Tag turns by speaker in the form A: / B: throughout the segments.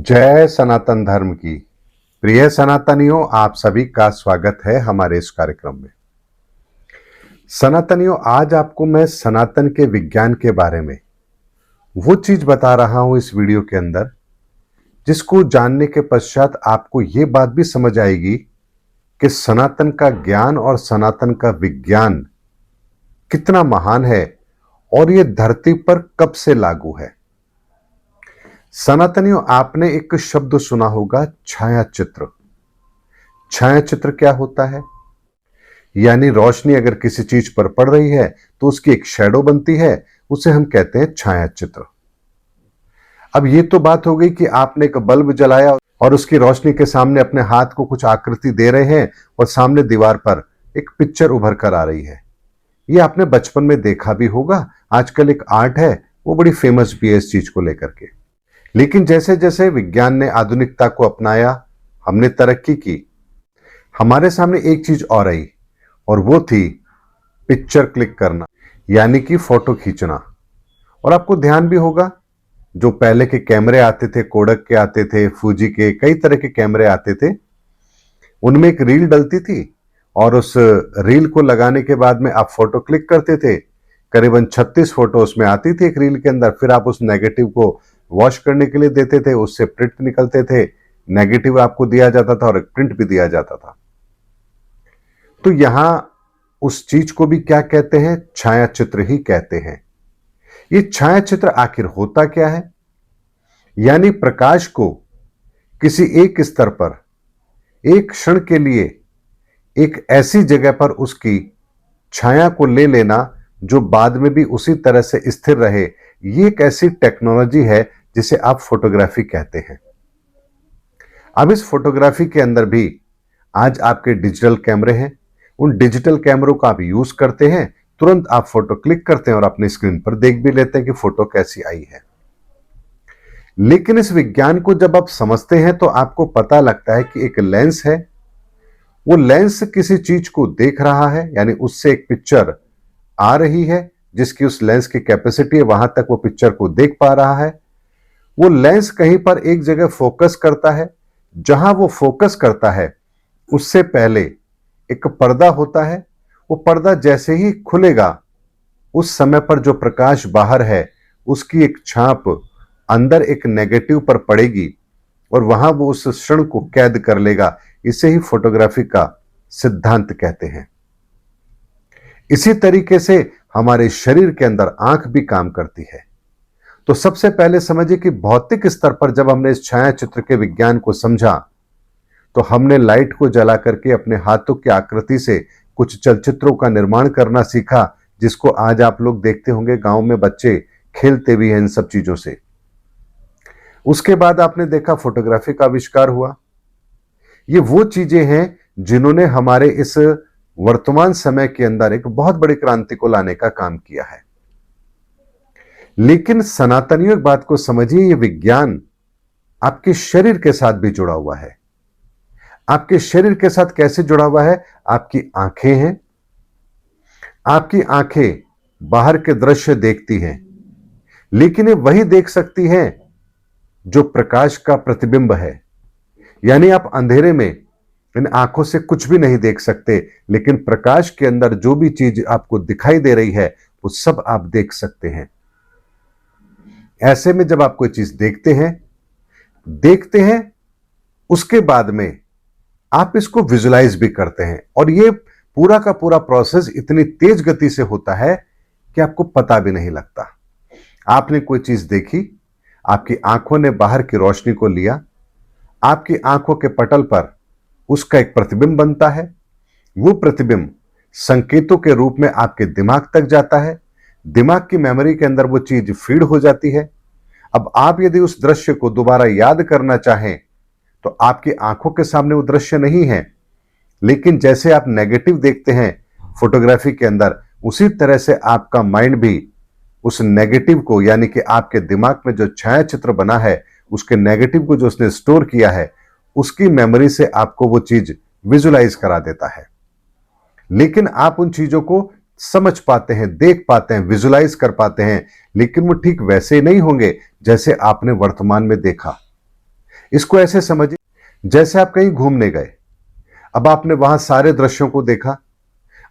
A: जय सनातन धर्म की। प्रिय सनातनियों, आप सभी का स्वागत है हमारे इस कार्यक्रम में। सनातनियों, आज आपको मैं सनातन के विज्ञान के बारे में वो चीज बता रहा हूं इस वीडियो के अंदर, जिसको जानने के पश्चात आपको ये बात भी समझ आएगी कि सनातन का ज्ञान और सनातन का विज्ञान कितना महान है और ये धरती पर कब से लागू है। सनातनियों, आपने एक शब्द सुना होगा, छाया चित्र। छाया चित्र क्या होता है? यानी रोशनी अगर किसी चीज पर पड़ रही है तो उसकी एक शैडो बनती है, उसे हम कहते हैं छाया चित्र। अब ये तो बात हो गई कि आपने एक बल्ब जलाया और उसकी रोशनी के सामने अपने हाथ को कुछ आकृति दे रहे हैं और सामने दीवार पर एक पिक्चर उभर कर आ रही है। ये आपने बचपन में देखा भी होगा। आजकल एक आर्ट है, वो बड़ी फेमस भी है इस चीज को लेकर के। लेकिन जैसे जैसे विज्ञान ने आधुनिकता को अपनाया, हमने तरक्की की, हमारे सामने एक चीज और आई और वो थी पिक्चर क्लिक करना, यानी कि फोटो खींचना। और आपको ध्यान भी होगा, जो पहले के कैमरे आते थे, कोडक के आते थे, फूजी के, कई तरह के कैमरे आते थे, उनमें एक रील डलती थी और उस रील को लगाने के बाद में आप फोटो क्लिक करते थे। करीबन 36 फोटो उसमें आती थी एक रील के अंदर। फिर आप उस नेगेटिव को वॉश करने के लिए देते थे, उससे प्रिंट निकलते थे, नेगेटिव आपको दिया जाता था और एक प्रिंट भी दिया जाता था। तो यहां उस चीज को भी क्या कहते हैं? छाया चित्र ही कहते हैं। ये छाया चित्र आखिर होता क्या है? यानी प्रकाश को किसी एक स्तर पर एक क्षण के लिए एक ऐसी जगह पर उसकी छाया को ले लेना जो बाद में भी उसी तरह से स्थिर रहे, ये एक ऐसी टेक्नोलॉजी है जिसे आप फोटोग्राफी कहते हैं। अब इस फोटोग्राफी के अंदर भी आज आपके डिजिटल कैमरे हैं। उन डिजिटल कैमरों का आप यूज करते हैं, तुरंत आप फोटो क्लिक करते हैं और अपनी स्क्रीन पर देख भी लेते हैं कि फोटो कैसी आई है। लेकिन इस विज्ञान को जब आप समझते हैं तो आपको पता लगता है कि एक लेंस है, वो लेंस किसी चीज को देख रहा है, यानी उससे एक पिक्चर आ रही है जिसकी उस लेंस की कैपेसिटी है, वहां तक वो पिक्चर को देख पा रहा है। वो लेंस कहीं पर एक जगह फोकस करता है, जहां वो फोकस करता है उससे पहले एक पर्दा होता है। वो पर्दा जैसे ही खुलेगा, उस समय पर जो प्रकाश बाहर है उसकी एक छाप अंदर एक नेगेटिव पर पड़ेगी और वहां वो उस क्षण को कैद कर लेगा। इसे ही फोटोग्राफी का सिद्धांत कहते हैं। इसी तरीके से हमारे शरीर के अंदर आंख भी काम करती है। तो सबसे पहले समझिए कि भौतिक स्तर पर जब हमने इस छाया चित्र के विज्ञान को समझा तो हमने लाइट को जला करके अपने हाथों की आकृति से कुछ चलचित्रों का निर्माण करना सीखा, जिसको आज आप लोग देखते होंगे, गांव में बच्चे खेलते भी हैं इन सब चीजों से। उसके बाद आपने देखा फोटोग्राफी का आविष्कार हुआ। ये वो चीजें हैं जिन्होंने हमारे इस वर्तमान समय के अंदर एक बहुत बड़ी क्रांति को लाने का काम किया है। लेकिन सनातनियों एक बात को समझिए, ये विज्ञान आपके शरीर के साथ भी जुड़ा हुआ है। आपके शरीर के साथ कैसे जुड़ा हुआ है? आपकी आंखें हैं। आपकी आंखें बाहर के दृश्य देखती हैं, लेकिन ये वही देख सकती हैं जो प्रकाश का प्रतिबिंब है। यानी आप अंधेरे में इन आंखों से कुछ भी नहीं देख सकते, लेकिन प्रकाश के अंदर जो भी चीज आपको दिखाई दे रही है वो सब आप देख सकते हैं। ऐसे में जब आप कोई चीज देखते हैं, उसके बाद में आप इसको विजुलाइज भी करते हैं। और ये पूरा का पूरा प्रोसेस इतनी तेज गति से होता है कि आपको पता भी नहीं लगता। आपने कोई चीज देखी, आपकी आंखों ने बाहर की रोशनी को लिया, आपकी आंखों के पटल पर उसका एक प्रतिबिंब बनता है। वो प्रतिबिंब संकेतों के रूप में आपके दिमाग तक जाता है। दिमाग की मेमोरी के अंदर वो चीज फीड हो जाती है। अब आप यदि उस दृश्य को दोबारा याद करना चाहें तो आपकी आंखों के सामने वो दृश्य नहीं है, लेकिन जैसे आप नेगेटिव देखते हैं फोटोग्राफी के अंदर, उसी तरह से आपका माइंड भी उस नेगेटिव को, यानी कि आपके दिमाग में जो छाया चित्र बना है उसके नेगेटिव को जो उसने स्टोर किया है, उसकी मेमोरी से आपको वो चीज विजुलाइज करा देता है। लेकिन आप उन चीजों को समझ पाते हैं, देख पाते हैं, विजुलाइज कर पाते हैं, लेकिन वो ठीक वैसे नहीं होंगे जैसे आपने वर्तमान में देखा। इसको ऐसे समझिए जैसे आप कहीं घूमने गए। अब आपने वहां सारे दृश्यों को देखा।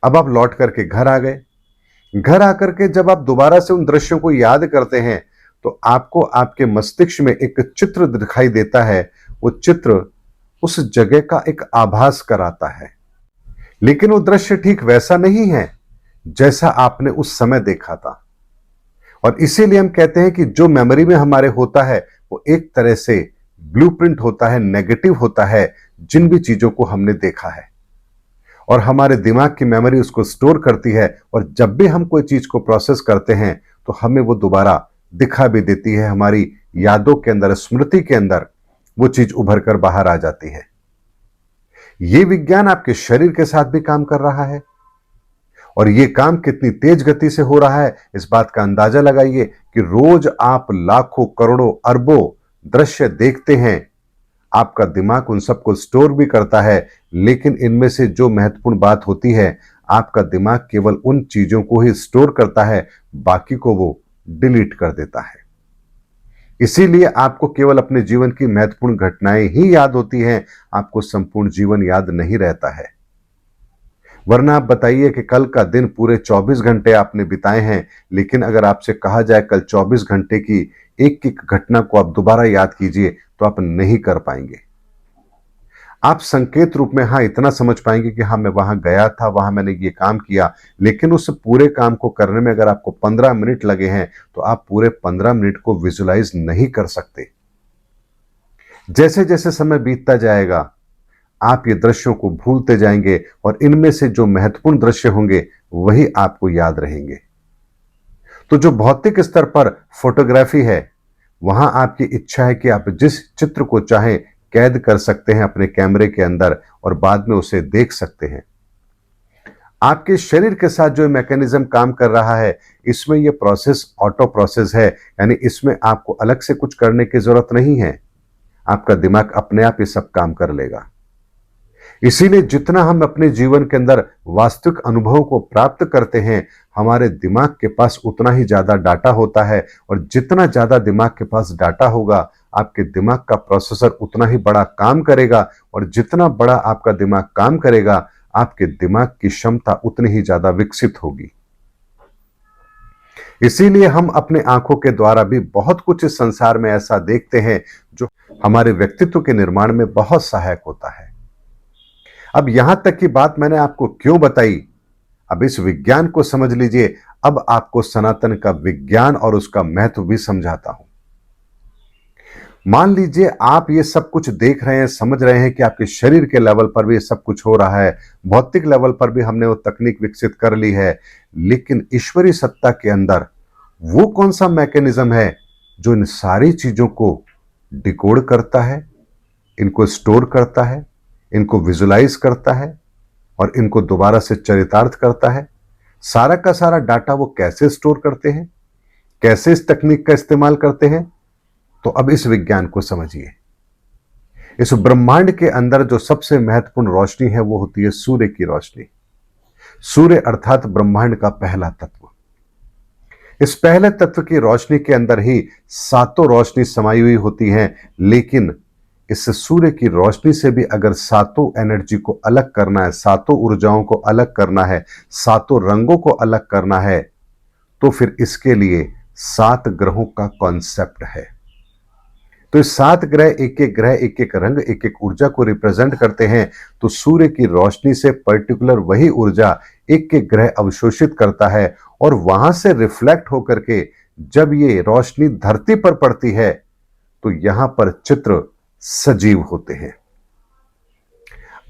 A: अब आप लौट करके घर आ गए। घर आकर के जब आप दोबारा से उन दृश्यों को याद करते हैं तो आपको आपके मस्तिष्क में एक चित्र दिखाई देता है। वो चित्र उस जगह का एक आभास कराता है, लेकिन वो दृश्य ठीक वैसा नहीं है जैसा आपने उस समय देखा था। और इसीलिए हम कहते हैं कि जो मेमोरी में हमारे होता है वो एक तरह से ब्लूप्रिंट होता है, नेगेटिव होता है जिन भी चीजों को हमने देखा है। और हमारे दिमाग की मेमोरी उसको स्टोर करती है, और जब भी हम कोई चीज को प्रोसेस करते हैं तो हमें वो दोबारा दिखा भी देती है। हमारी यादों के अंदर, स्मृति के अंदर वो चीज उभर कर बाहर आ जाती है। ये विज्ञान आपके शरीर के साथ भी काम कर रहा है, और ये काम कितनी तेज गति से हो रहा है इस बात का अंदाजा लगाइए कि रोज आप लाखों, करोड़ों, अरबों दृश्य देखते हैं। आपका दिमाग उन सबको स्टोर भी करता है, लेकिन इनमें से जो महत्वपूर्ण बात होती है, आपका दिमाग केवल उन चीजों को ही स्टोर करता है, बाकी को वो डिलीट कर देता है। इसीलिए आपको केवल अपने जीवन की महत्वपूर्ण घटनाएं ही याद होती हैं, आपको संपूर्ण जीवन याद नहीं रहता है। वरना आप बताइए कि कल का दिन पूरे 24 घंटे आपने बिताए हैं, लेकिन अगर आपसे कहा जाए कल 24 घंटे की एक एक घटना को आप दोबारा याद कीजिए तो आप नहीं कर पाएंगे। आप संकेत रूप में हाँ इतना समझ पाएंगे कि हाँ मैं वहां गया था, वहां मैंने ये काम किया, लेकिन उस पूरे काम को करने में अगर आपको 15 मिनट लगे हैं तो आप पूरे 15 मिनट को विजुलाइज नहीं कर सकते। जैसे जैसे समय बीतता जाएगा आप ये दृश्यों को भूलते जाएंगे, और इनमें से जो महत्वपूर्ण दृश्य होंगे वही आपको याद रहेंगे। तो जो भौतिक स्तर पर फोटोग्राफी है, वहां आपकी इच्छा है कि आप जिस चित्र को चाहें कैद कर सकते हैं अपने कैमरे के अंदर और बाद में उसे देख सकते हैं। आपके शरीर के साथ जो मैकेनिज्म काम कर रहा है, इसमें यह प्रोसेस ऑटो प्रोसेस है, यानी इसमें आपको अलग से कुछ करने की जरूरत नहीं है। आपका दिमाग अपने आप ये सब काम कर लेगा। इसीलिए जितना हम अपने जीवन के अंदर वास्तविक अनुभवों को प्राप्त करते हैं, हमारे दिमाग के पास उतना ही ज्यादा डाटा होता है, और जितना ज्यादा दिमाग के पास डाटा होगा आपके दिमाग का प्रोसेसर उतना ही बड़ा काम करेगा, और जितना बड़ा आपका दिमाग काम करेगा आपके दिमाग की क्षमता उतनी ही ज्यादा विकसित होगी। इसीलिए हम अपने आंखों के द्वारा भी बहुत कुछ इस संसार में ऐसा देखते हैं जो हमारे व्यक्तित्व के निर्माण में बहुत सहायक होता है। अब यहां तक की बात मैंने आपको क्यों बताई, अब इस विज्ञान को समझ लीजिए। अब आपको सनातन का विज्ञान और उसका महत्व भी समझाता हूं। मान लीजिए आप ये सब कुछ देख रहे हैं, समझ रहे हैं कि आपके शरीर के लेवल पर भी ये सब कुछ हो रहा है, भौतिक लेवल पर भी हमने वो तकनीक विकसित कर ली है, लेकिन ईश्वरीय सत्ता के अंदर वो कौन सा मैकेनिज्म है जो इन सारी चीजों को डिकोड करता है, इनको स्टोर करता है, इनको विजुलाइज करता है और इनको दोबारा से चरितार्थ करता है। सारा का सारा डाटा वो कैसे स्टोर करते हैं, कैसे इस तकनीक का इस्तेमाल करते हैं, तो अब इस विज्ञान को समझिए। इस ब्रह्मांड के अंदर जो सबसे महत्वपूर्ण रोशनी है वो होती है सूर्य की रोशनी। सूर्य अर्थात ब्रह्मांड का पहला तत्व। इस पहले तत्व की रोशनी के अंदर ही सातों रोशनी समाई हुई होती हैं, लेकिन इस सूर्य की रोशनी से भी अगर सातों एनर्जी को अलग करना है, सातों ऊर्जाओं को अलग करना है, सातों रंगों को अलग करना है, तो फिर इसके लिए 7 ग्रहों का कॉन्सेप्ट है। तो इस 7 ग्रह, एक एक ग्रह एक एक रंग, एक एक ऊर्जा को रिप्रेजेंट करते हैं। तो सूर्य की रोशनी से पर्टिकुलर वही ऊर्जा एक एक ग्रह अवशोषित करता है, और वहां से रिफ्लेक्ट होकर के जब ये रोशनी धरती पर पड़ती है तो यहां पर चित्र सजीव होते हैं।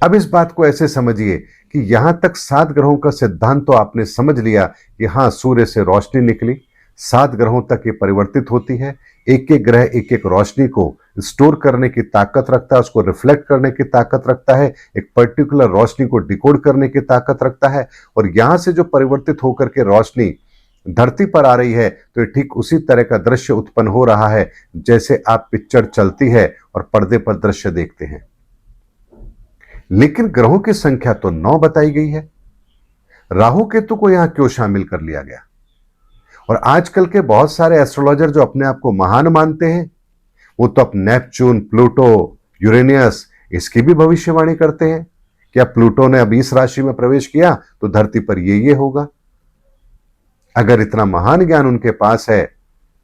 A: अब इस बात को ऐसे समझिए कि यहां तक 7 ग्रहों का सिद्धांत तो आपने समझ लिया कि हां सूर्य से रोशनी निकली, 7 ग्रहों तक ये परिवर्तित होती है। एक एक ग्रह एक एक रोशनी को स्टोर करने की ताकत रखता है, उसको रिफ्लेक्ट करने की ताकत रखता है, एक पर्टिकुलर रोशनी को डिकोड करने की ताकत रखता है। और यहां से जो परिवर्तित होकर के रोशनी धरती पर आ रही है तो ठीक उसी तरह का दृश्य उत्पन्न हो रहा है जैसे आप पिक्चर चलती है और पर्दे पर दृश्य देखते हैं। लेकिन ग्रहों की संख्या तो 9 बताई गई है। राहु केतु को यहां क्यों शामिल कर लिया गया? और आजकल के बहुत सारे एस्ट्रोलॉजर जो अपने आप को महान मानते हैं, वो तो अब नेपच्यून, प्लूटो, यूरेनियस इसकी भी भविष्यवाणी करते हैं। क्या प्लूटो ने अब इस राशि में प्रवेश किया तो धरती पर ये होगा। अगर इतना महान ज्ञान उनके पास है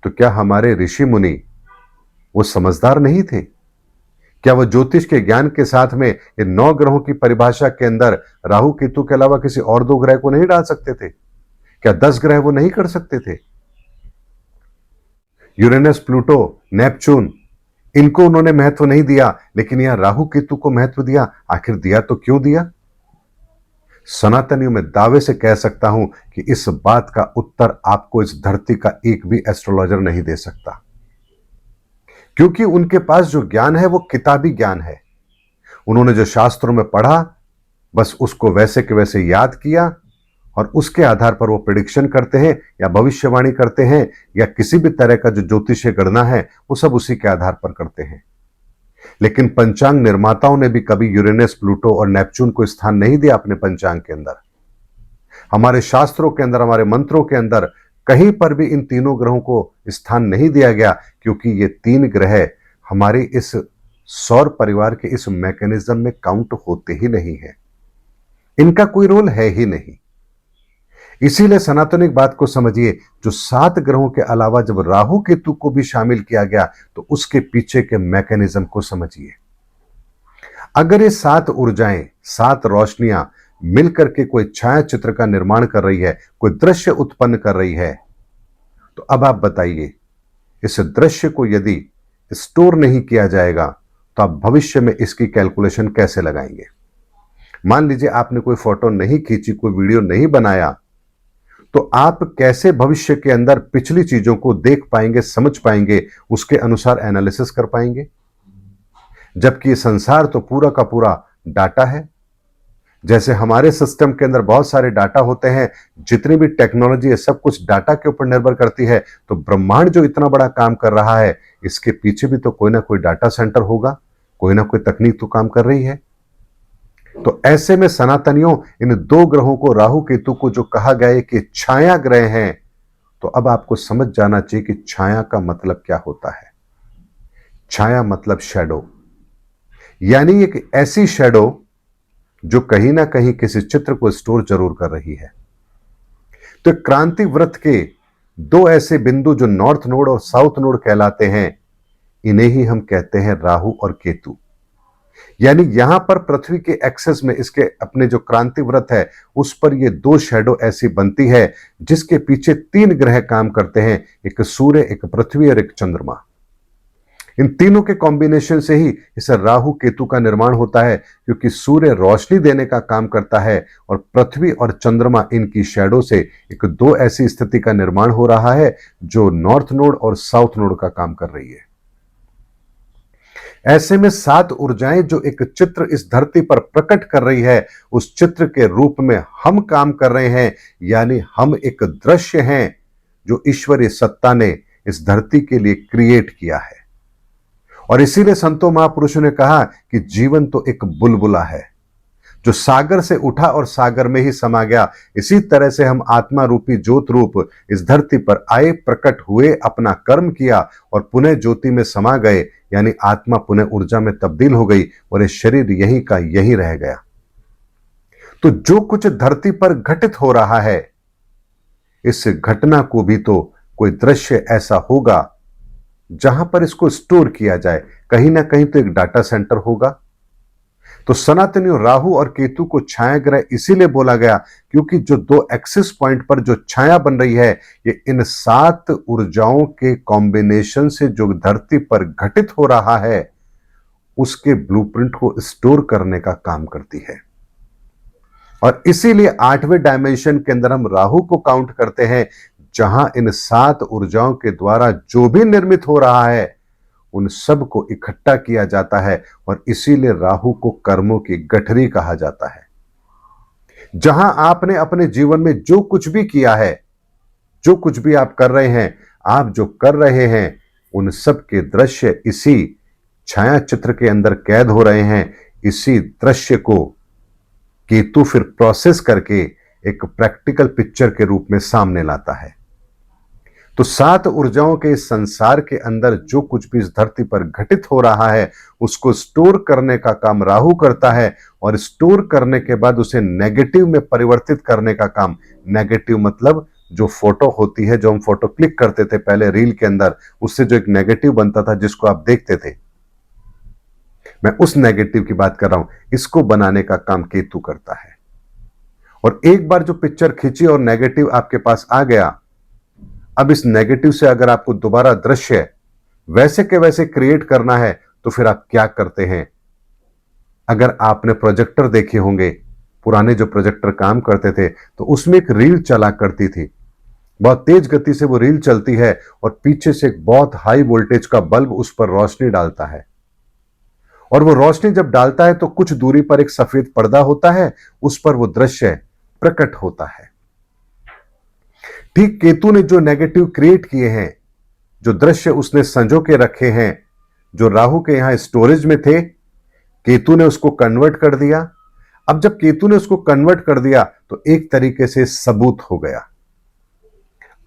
A: तो क्या हमारे ऋषि मुनि वो समझदार नहीं थे? क्या वो ज्योतिष के ज्ञान के साथ में इन 9 ग्रहों की परिभाषा के अंदर राहु केतु के अलावा किसी और 2 ग्रह को नहीं डाल सकते थे? क्या 10 ग्रह वो नहीं कर सकते थे? यूरेनस, प्लूटो, नेपच्यून इनको उन्होंने महत्व नहीं दिया, लेकिन यहां राहु केतु को महत्व दिया। आखिर दिया तो क्यों दिया? सनातनियों में दावे से कह सकता हूं कि इस बात का उत्तर आपको इस धरती का एक भी एस्ट्रोलॉजर नहीं दे सकता, क्योंकि उनके पास जो ज्ञान है वो किताबी ज्ञान है। उन्होंने जो शास्त्रों में पढ़ा बस उसको वैसे के वैसे याद किया और उसके आधार पर वो प्रिडिक्शन करते हैं या भविष्यवाणी करते हैं या किसी भी तरह का जो ज्योतिषीय गणना है वो सब उसी के आधार पर करते हैं। लेकिन पंचांग निर्माताओं ने भी कभी यूरेनस, प्लूटो और नेपच्यून को स्थान नहीं दिया अपने पंचांग के अंदर। हमारे शास्त्रों के अंदर, हमारे मंत्रों के अंदर कहीं पर भी इन तीनों ग्रहों को स्थान नहीं दिया गया, क्योंकि ये 3 ग्रह हमारे इस सौर परिवार के इस मैकेनिज्म में काउंट होते ही नहीं है। इनका कोई रोल है ही नहीं। इसीलिए सनातनिक बात को समझिए, जो 7 ग्रहों के अलावा जब राहु केतु को भी शामिल किया गया तो उसके पीछे के मैकेनिज्म को समझिए। अगर ये 7 ऊर्जाएं, 7 रोशनियां मिलकर के कोई छाया चित्र का निर्माण कर रही है, कोई दृश्य उत्पन्न कर रही है, तो अब आप बताइए इस दृश्य को यदि स्टोर नहीं किया जाएगा तो आप भविष्य में इसकी कैलकुलेशन कैसे लगाएंगे? मान लीजिए आपने कोई फोटो नहीं खींची, कोई वीडियो नहीं बनाया, तो आप कैसे भविष्य के अंदर पिछली चीजों को देख पाएंगे, समझ पाएंगे, उसके अनुसार एनालिसिस कर पाएंगे? जबकि ये संसार तो पूरा का पूरा डाटा है। जैसे हमारे सिस्टम के अंदर बहुत सारे डाटा होते हैं, जितनी भी टेक्नोलॉजी है सब कुछ डाटा के ऊपर निर्भर करती है, तो ब्रह्मांड जो इतना बड़ा काम कर रहा है इसके पीछे भी तो कोई ना कोई डाटा सेंटर होगा, कोई ना कोई तकनीक तो काम कर रही है। तो ऐसे में सनातनियों, इन 2 ग्रहों को, राहु केतु को जो कहा गया है कि छाया ग्रह हैं, तो अब आपको समझ जाना चाहिए कि छाया का मतलब क्या होता है। छाया मतलब शैडो, यानी एक ऐसी शैडो जो कहीं ना कहीं किसी चित्र को स्टोर जरूर कर रही है। तो क्रांति वृत्त के 2 ऐसे बिंदु जो नॉर्थ नोड और साउथ नोड कहलाते हैं, इन्हें ही हम कहते हैं राहु और केतु। यानी यहां पर पृथ्वी के एक्सेस में इसके अपने जो क्रांति वृत्त है उस पर ये 2 शैडो ऐसी बनती है जिसके पीछे 3 ग्रह काम करते हैं, एक सूर्य, एक पृथ्वी और एक चंद्रमा। इन तीनों के कॉम्बिनेशन से ही इस राहु केतु का निर्माण होता है, क्योंकि सूर्य रोशनी देने का काम करता है और पृथ्वी और चंद्रमा इनकी शैडो से एक 2 ऐसी स्थिति का निर्माण हो रहा है जो नॉर्थ नोड और साउथ नोड का काम कर रही है। ऐसे में 7 ऊर्जाएं जो एक चित्र इस धरती पर प्रकट कर रही है, उस चित्र के रूप में हम काम कर रहे हैं। यानी हम एक दृश्य हैं जो ईश्वरीय सत्ता ने इस धरती के लिए क्रिएट किया है। और इसीलिए संतों महापुरुषों ने कहा कि जीवन तो एक बुलबुला है जो सागर से उठा और सागर में ही समा गया। इसी तरह से हम आत्मा रूपी ज्योत रूप इस धरती पर आए, प्रकट हुए, अपना कर्म किया और पुनः ज्योति में समा गए, यानी आत्मा पुनः ऊर्जा में तब्दील हो गई और ये शरीर यहीं का यहीं रह गया। तो जो कुछ धरती पर घटित हो रहा है, इस घटना को भी तो कोई दृश्य ऐसा होगा जहां पर इसको स्टोर किया जाए, कहीं ना कहीं तो एक डाटा सेंटर होगा। तो सनातनियों, राहु और केतु को छाया ग्रह इसीलिए बोला गया क्योंकि जो 2 एक्सिस पॉइंट पर जो छाया बन रही है, ये इन 7 ऊर्जाओं के कॉम्बिनेशन से जो धरती पर घटित हो रहा है उसके ब्लूप्रिंट को स्टोर करने का काम करती है। और इसीलिए 8वें डायमेंशन के अंदर हम राहु को काउंट करते हैं, जहां इन 7 ऊर्जाओं के द्वारा जो भी निर्मित हो रहा है उन सब को इकट्ठा किया जाता है। और इसीलिए राहु को कर्मों की गठरी कहा जाता है। जहां आपने अपने जीवन में जो कुछ भी किया है, जो कुछ भी आप कर रहे हैं, आप जो कर रहे हैं, उन सब के दृश्य इसी छाया चित्र के अंदर कैद हो रहे हैं। इसी दृश्य को केतु फिर प्रोसेस करके एक प्रैक्टिकल पिक्चर के रूप में सामने लाता है। तो 7 ऊर्जाओं के इस संसार के अंदर जो कुछ भी इस धरती पर घटित हो रहा है उसको स्टोर करने का काम राहु करता है, और स्टोर करने के बाद उसे नेगेटिव में परिवर्तित करने का काम, नेगेटिव मतलब जो फोटो होती है, जो हम फोटो क्लिक करते थे पहले रील के अंदर, उससे जो एक नेगेटिव बनता था जिसको आप देखते थे, मैं उस नेगेटिव की बात कर रहा हूं, इसको बनाने का काम केतु करता है। और एक बार जो पिक्चर खींची और नेगेटिव आपके पास आ गया, अब इस नेगेटिव से अगर आपको दोबारा दृश्य वैसे के वैसे क्रिएट करना है तो फिर आप क्या करते हैं? अगर आपने प्रोजेक्टर देखे होंगे, पुराने जो प्रोजेक्टर काम करते थे, तो उसमें एक रील चला करती थी, बहुत तेज गति से वो रील चलती है और पीछे से एक बहुत हाई वोल्टेज का बल्ब उस पर रोशनी डालता है, और वो रोशनी जब डालता है तो कुछ दूरी पर एक सफेद पर्दा होता है, उस पर वो दृश्य प्रकट होता है। ठीक केतु ने जो नेगेटिव क्रिएट किए हैं, जो दृश्य उसने संजो के रखे हैं, जो राहु के यहां स्टोरेज में थे, केतु ने उसको कन्वर्ट कर दिया। अब जब केतु ने उसको कन्वर्ट कर दिया तो एक तरीके से सबूत हो गया।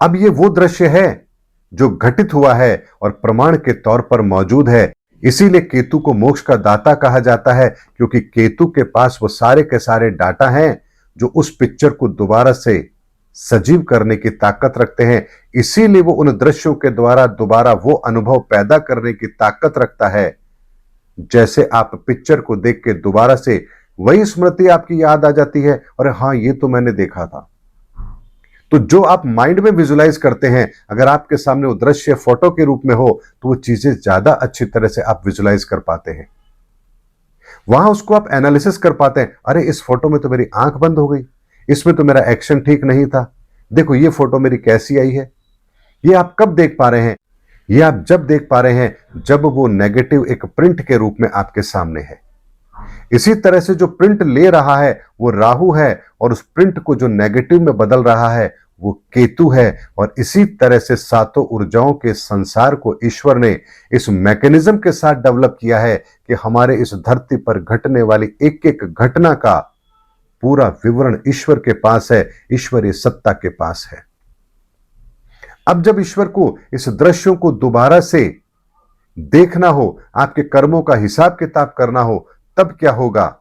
A: अब ये वो दृश्य है जो घटित हुआ है और प्रमाण के तौर पर मौजूद है। इसीलिए केतु को मोक्ष का दाता कहा जाता है, क्योंकि केतु के पास वो सारे के सारे डाटा हैं जो उस पिक्चर को दोबारा से सजीव करने की ताकत रखते हैं। इसीलिए वो उन दृश्यों के द्वारा दोबारा वो अनुभव पैदा करने की ताकत रखता है। जैसे आप पिक्चर को देख के दोबारा से वही स्मृति आपकी याद आ जाती है, और हां ये तो मैंने देखा था। तो जो आप माइंड में विजुलाइज करते हैं, अगर आपके सामने वो दृश्य फोटो के रूप में हो तो वो चीजें ज्यादा अच्छी तरह से आप विजुलाइज कर पाते हैं। वहां उसको आप एनालिसिस कर पाते हैं, अरे इस फोटो में तो मेरी आंख बंद हो गई, इसमें तो मेरा एक्शन ठीक नहीं था, देखो ये फोटो मेरी कैसी आई है। ये आप कब देख पा रहे हैं? ये आप जब देख पा रहे हैं जब वो नेगेटिव एक प्रिंट के रूप में आपके सामने है। इसी तरह से जो प्रिंट ले रहा है वो राहु है, और उस प्रिंट को जो नेगेटिव में बदल रहा है वो केतु है। और इसी तरह से 7 ऊर्जाओं के संसार को ईश्वर ने इस मैकेनिज्म के साथ डेवलप किया है कि हमारे इस धरती पर घटने वाली एक एक घटना का पूरा विवरण ईश्वर के पास है, ईश्वरीय सत्ता के पास है। अब जब ईश्वर को इस दृश्यों को दोबारा से देखना हो, आपके कर्मों का हिसाब किताब करना हो, तब क्या होगा?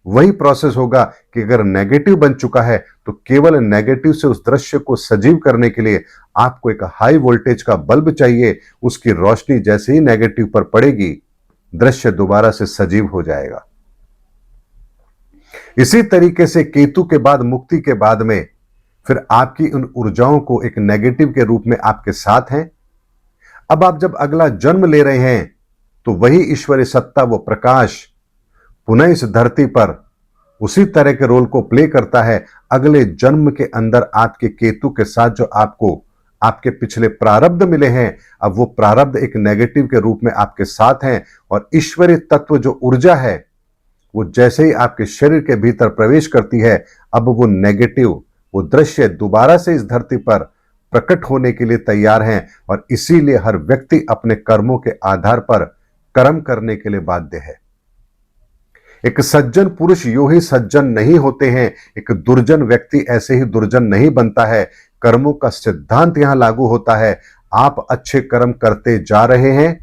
A: वही प्रोसेस होगा कि अगर नेगेटिव बन चुका है तो केवल नेगेटिव से उस दृश्य को सजीव करने के लिए आपको एक हाई वोल्टेज का बल्ब चाहिए। उसकी रोशनी जैसे ही नेगेटिव पर पड़ेगी, दृश्य दोबारा से सजीव हो जाएगा। इसी तरीके से केतु के बाद, मुक्ति के बाद में फिर आपकी उन ऊर्जाओं को एक नेगेटिव के रूप में आपके साथ हैं। अब आप जब अगला जन्म ले रहे हैं तो वही ईश्वरीय सत्ता, वो प्रकाश पुनः इस धरती पर उसी तरह के रोल को प्ले करता है। अगले जन्म के अंदर आपके केतु के साथ जो आपको आपके पिछले प्रारब्ध मिले हैं, अब वो प्रारब्ध एक नेगेटिव के रूप में आपके साथ हैं। और ईश्वरीय तत्व जो ऊर्जा है वो जैसे ही आपके शरीर के भीतर प्रवेश करती है, अब वो नेगेटिव, वो दृश्य दोबारा से इस धरती पर प्रकट होने के लिए तैयार हैं। और इसीलिए हर व्यक्ति अपने कर्मों के आधार पर कर्म करने के लिए बाध्य है। एक सज्जन पुरुष यूं ही सज्जन नहीं होते हैं, एक दुर्जन व्यक्ति ऐसे ही दुर्जन नहीं बनता है। कर्मों का सिद्धांत यहां लागू होता है। आप अच्छे कर्म करते जा रहे हैं,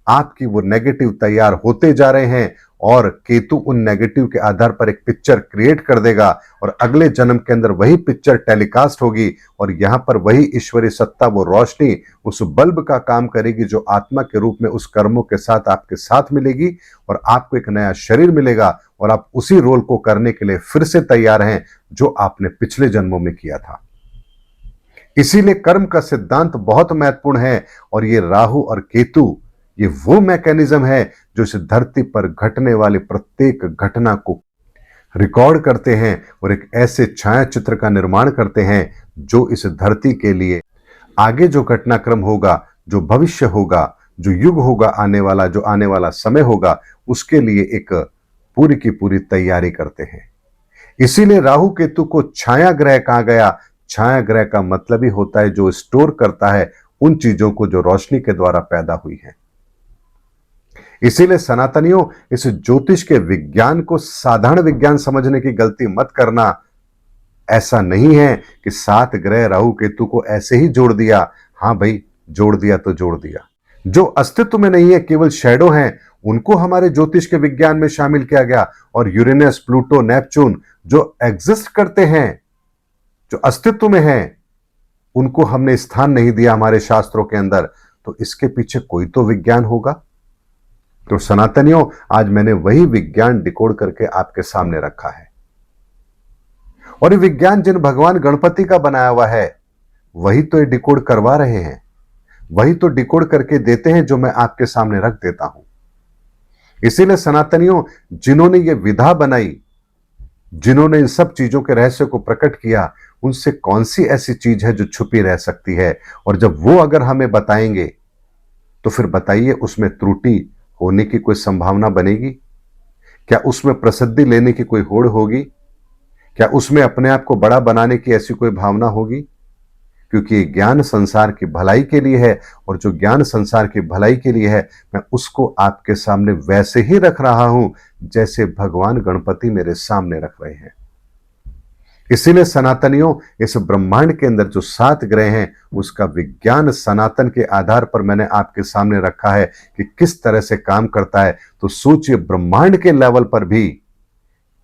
A: आपकी वो नेगेटिव तैयार होते जा रहे हैं, और केतु उन नेगेटिव के आधार पर एक पिक्चर क्रिएट कर देगा, और अगले जन्म के अंदर वही पिक्चर टेलीकास्ट होगी, और यहां पर वही ईश्वरीय सत्ता, वो रोशनी उस बल्ब का काम करेगी जो आत्मा के रूप में उस कर्मों के साथ आपके साथ मिलेगी, और आपको एक नया शरीर मिलेगा, और आप उसी रोल को करने के लिए फिर से तैयार हैं जो आपने पिछले जन्मों में किया था। इसीलिए कर्म का सिद्धांत बहुत महत्वपूर्ण है। और ये राहु और केतु, ये वो मैकेनिज्म है जो इस धरती पर घटने वाली प्रत्येक घटना को रिकॉर्ड करते हैं, और एक ऐसे छाया चित्र का निर्माण करते हैं जो इस धरती के लिए आगे जो घटनाक्रम होगा, जो भविष्य होगा, जो युग होगा आने वाला, जो आने वाला समय होगा, उसके लिए एक पूरी की पूरी तैयारी करते हैं। इसीलिए राहु केतु को छाया ग्रह कहा गया। छाया ग्रह का मतलब ही होता है जो स्टोर करता है उन चीजों को जो रोशनी के द्वारा पैदा हुई है। इसीलिए सनातनियों, इस ज्योतिष के विज्ञान को साधारण विज्ञान समझने की गलती मत करना। ऐसा नहीं है कि 7 ग्रह राहु केतु को ऐसे ही जोड़ दिया। हाँ भाई, जोड़ दिया तो जोड़ दिया। जो अस्तित्व में नहीं है, केवल शैडो हैं, उनको हमारे ज्योतिष के विज्ञान में शामिल किया गया। और यूरेनस, प्लूटो, नेपच्यून जो एग्जिस्ट करते हैं, जो अस्तित्व में हैं, उनको हमने स्थान नहीं दिया हमारे शास्त्रों के अंदर। तो इसके पीछे कोई तो विज्ञान होगा। तो सनातनियों, आज मैंने वही विज्ञान डिकोड करके आपके सामने रखा है। और ये विज्ञान जिन भगवान गणपति का बनाया हुआ है, वही तो ये डिकोड करवा रहे हैं, वही तो डिकोड करके देते हैं जो मैं आपके सामने रख देता हूं। इसीलिए सनातनियों, जिन्होंने ये विधा बनाई, जिन्होंने इन सब चीजों के रहस्य को प्रकट किया, उनसे कौन सी ऐसी चीज है जो छुपी रह सकती है? और जब वो अगर हमें बताएंगे, तो फिर बताइए, उसमें त्रुटि होने की कोई संभावना बनेगी क्या? उसमें प्रसिद्धि लेने की कोई होड़ होगी क्या? उसमें अपने आप को बड़ा बनाने की ऐसी कोई भावना होगी? क्योंकि ज्ञान संसार की भलाई के लिए है, और जो ज्ञान संसार की भलाई के लिए है, मैं उसको आपके सामने वैसे ही रख रहा हूं जैसे भगवान गणपति मेरे सामने रख रहे हैं। इसीलिए सनातनियों, इस ब्रह्मांड के अंदर जो 7 ग्रह हैं, उसका विज्ञान सनातन के आधार पर मैंने आपके सामने रखा है कि किस तरह से काम करता है। तो सोचिए, ब्रह्मांड के लेवल पर भी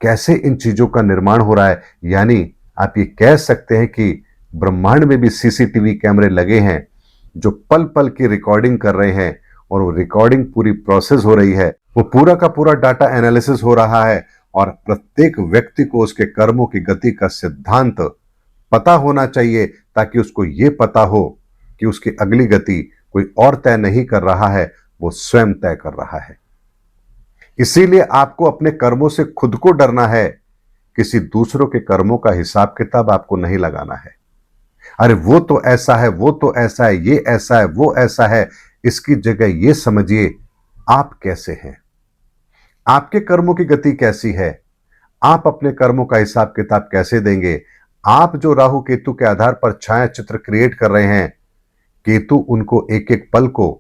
A: कैसे इन चीजों का निर्माण हो रहा है। यानी आप ये कह सकते हैं कि ब्रह्मांड में भी सीसीटीवी कैमरे लगे हैं, जो पल पल की रिकॉर्डिंग कर रहे हैं, और वो रिकॉर्डिंग पूरी प्रोसेस हो रही है, वो पूरा का पूरा डाटा एनालिसिस हो रहा है, और प्रत्येक व्यक्ति को उसके कर्मों की गति का सिद्धांत पता होना चाहिए, ताकि उसको ये पता हो कि उसकी अगली गति कोई और तय नहीं कर रहा है, वो स्वयं तय कर रहा है। इसीलिए आपको अपने कर्मों से खुद को डरना है, किसी दूसरों के कर्मों का हिसाब किताब आपको नहीं लगाना है। अरे वो तो ऐसा है, वो तो ऐसा है, ये ऐसा है, वो ऐसा है। इसकी जगह ये समझिए, आप कैसे हैं, आपके कर्मों की गति कैसी है, आप अपने कर्मों का हिसाब किताब कैसे देंगे। आप जो राहु केतु के आधार पर छाया चित्र क्रिएट कर रहे हैं, केतु उनको एक एक पल को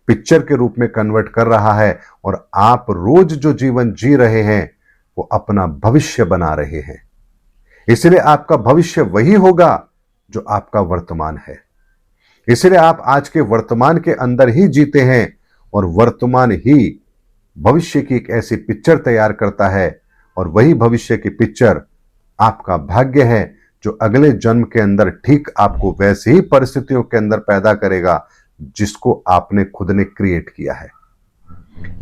A: पिक्चर के रूप में कन्वर्ट कर रहा है, और आप रोज जो जीवन जी रहे हैं, वो अपना भविष्य बना रहे हैं। इसलिए आपका भविष्य वही होगा जो आपका वर्तमान है। इसलिए आप आज के वर्तमान के अंदर ही जीते हैं, और वर्तमान ही भविष्य की एक ऐसी पिक्चर तैयार करता है, और वही भविष्य की पिक्चर आपका भाग्य है, जो अगले जन्म के अंदर ठीक आपको वैसे ही परिस्थितियों के अंदर पैदा करेगा जिसको आपने खुद ने क्रिएट किया है।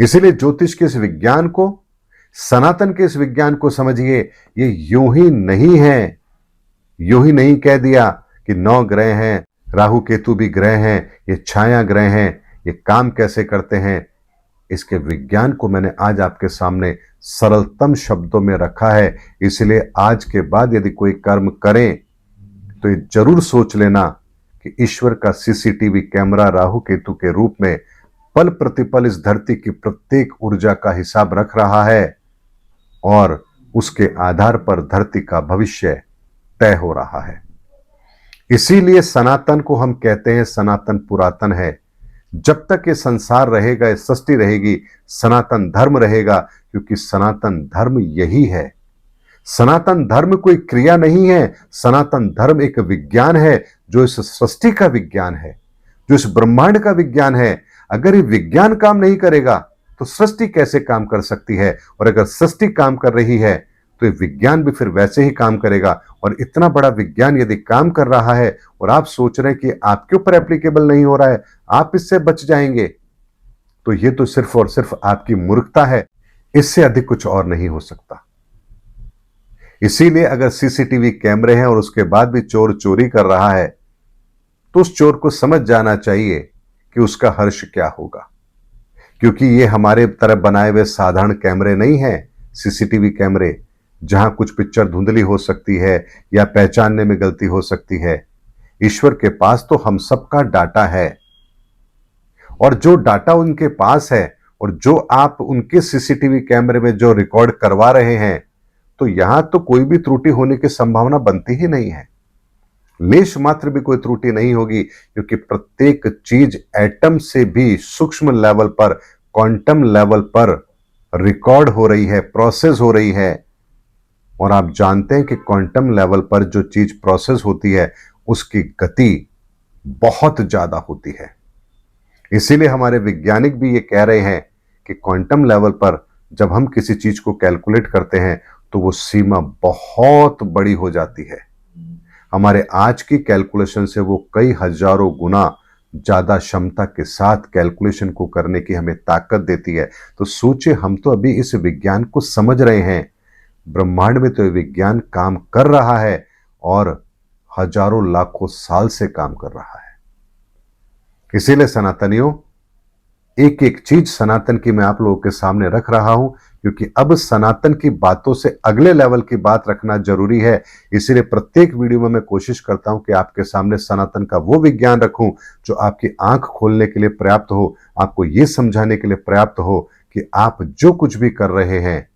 A: इसलिए ज्योतिष के इस विज्ञान को, सनातन के इस विज्ञान को समझिए। ये यूं ही नहीं है, यूं ही नहीं कह दिया कि 9 ग्रह हैं, राहु केतु भी ग्रह हैं, ये छाया ग्रह हैं, ये काम कैसे करते हैं। इसके विज्ञान को मैंने आज आपके सामने सरलतम शब्दों में रखा है। इसलिए आज के बाद यदि कोई कर्म करें, तो ये जरूर सोच लेना कि ईश्वर का सीसीटीवी कैमरा राहु केतु के रूप में पल प्रतिपल इस धरती की प्रत्येक ऊर्जा का हिसाब रख रहा है, और उसके आधार पर धरती का भविष्य तय हो रहा है। इसीलिए सनातन को हम कहते हैं, सनातन पुरातन है। जब तक ये संसार रहेगा, ये सृष्टि रहेगी, सनातन धर्म रहेगा, क्योंकि सनातन धर्म यही है। सनातन धर्म कोई क्रिया नहीं है, सनातन धर्म एक विज्ञान है, जो इस सृष्टि का विज्ञान है, जो इस ब्रह्मांड का विज्ञान है। अगर ये विज्ञान काम नहीं करेगा, तो सृष्टि कैसे काम कर सकती है? और अगर सृष्टि काम कर रही है, तो ये विज्ञान भी फिर वैसे ही काम करेगा। और इतना बड़ा विज्ञान यदि काम कर रहा है, और आप सोच रहे हैं कि आपके ऊपर एप्लीकेबल नहीं हो रहा है, आप इससे बच जाएंगे, तो ये तो सिर्फ और सिर्फ आपकी मूर्खता है। इससे अधिक कुछ और नहीं हो सकता। इसीलिए अगर सीसीटीवी कैमरे हैं और उसके बाद भी चोर चोरी कर रहा है, तो उस चोर को समझ जाना चाहिए कि उसका हर्ष क्या होगा। क्योंकि ये हमारे तरफ बनाए हुए साधारण कैमरे नहीं हैं। सीसीटीवी कैमरे, जहां कुछ पिक्चर धुंधली हो सकती है या पहचानने में गलती हो सकती है, ईश्वर के पास तो हम सबका डाटा है। और जो डाटा उनके पास है, और जो आप उनके सीसीटीवी कैमरे में जो रिकॉर्ड करवा रहे हैं, तो यहां तो कोई भी त्रुटि होने की संभावना बनती ही नहीं है। लेश मात्र भी कोई त्रुटि नहीं होगी, क्योंकि प्रत्येक चीज एटम से भी सूक्ष्म लेवल पर, क्वांटम लेवल पर रिकॉर्ड हो रही है, प्रोसेस हो रही है। और आप जानते हैं कि क्वांटम लेवल पर जो चीज प्रोसेस होती है, उसकी गति बहुत ज्यादा होती है। इसीलिए हमारे वैज्ञानिक भी ये कह रहे हैं कि क्वांटम लेवल पर जब हम किसी चीज को कैलकुलेट करते हैं तो वो सीमा बहुत बड़ी हो जाती है। हमारे आज की कैलकुलेशन से वो कई हजारों गुना ज्यादा क्षमता के साथ कैलकुलेशन को करने की हमें ताकत देती है। तो सोचिए, हम तो अभी इस विज्ञान को समझ रहे हैं, ब्रह्मांड में तो ये विज्ञान काम कर रहा है और हजारों लाखों साल से काम कर रहा है। इसीलिए सनातनियों, एक एक चीज सनातन की मैं आप लोगों के सामने रख रहा हूं, क्योंकि अब सनातन की बातों से अगले लेवल की बात रखना जरूरी है। इसीलिए प्रत्येक वीडियो में मैं कोशिश करता हूं कि आपके सामने सनातन का वो विज्ञान रखूं जो आपकी आंख खोलने के लिए पर्याप्त हो, आपको यह समझाने के लिए पर्याप्त हो कि आप जो कुछ भी कर रहे हैं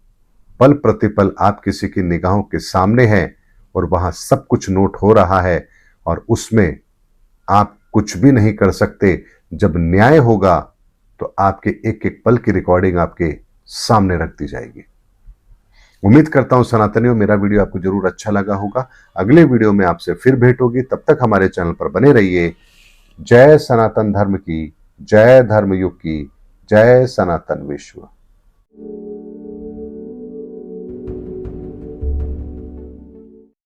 A: पल प्रतिपल आप किसी की निगाहों के सामने हैं और वहां सब कुछ नोट हो रहा है और उसमें आप कुछ भी नहीं कर सकते। जब न्याय होगा तो आपके एक एक पल की रिकॉर्डिंग आपके सामने रख दी जाएगी। उम्मीद करता हूं सनातनियों, मेरा वीडियो आपको जरूर अच्छा लगा होगा। अगले वीडियो में आपसे फिर भेंट होगी, तब तक हमारे चैनल पर बने रहिए। जय सनातन धर्म की, जय धर्म युग की, जय सनातन विश्व।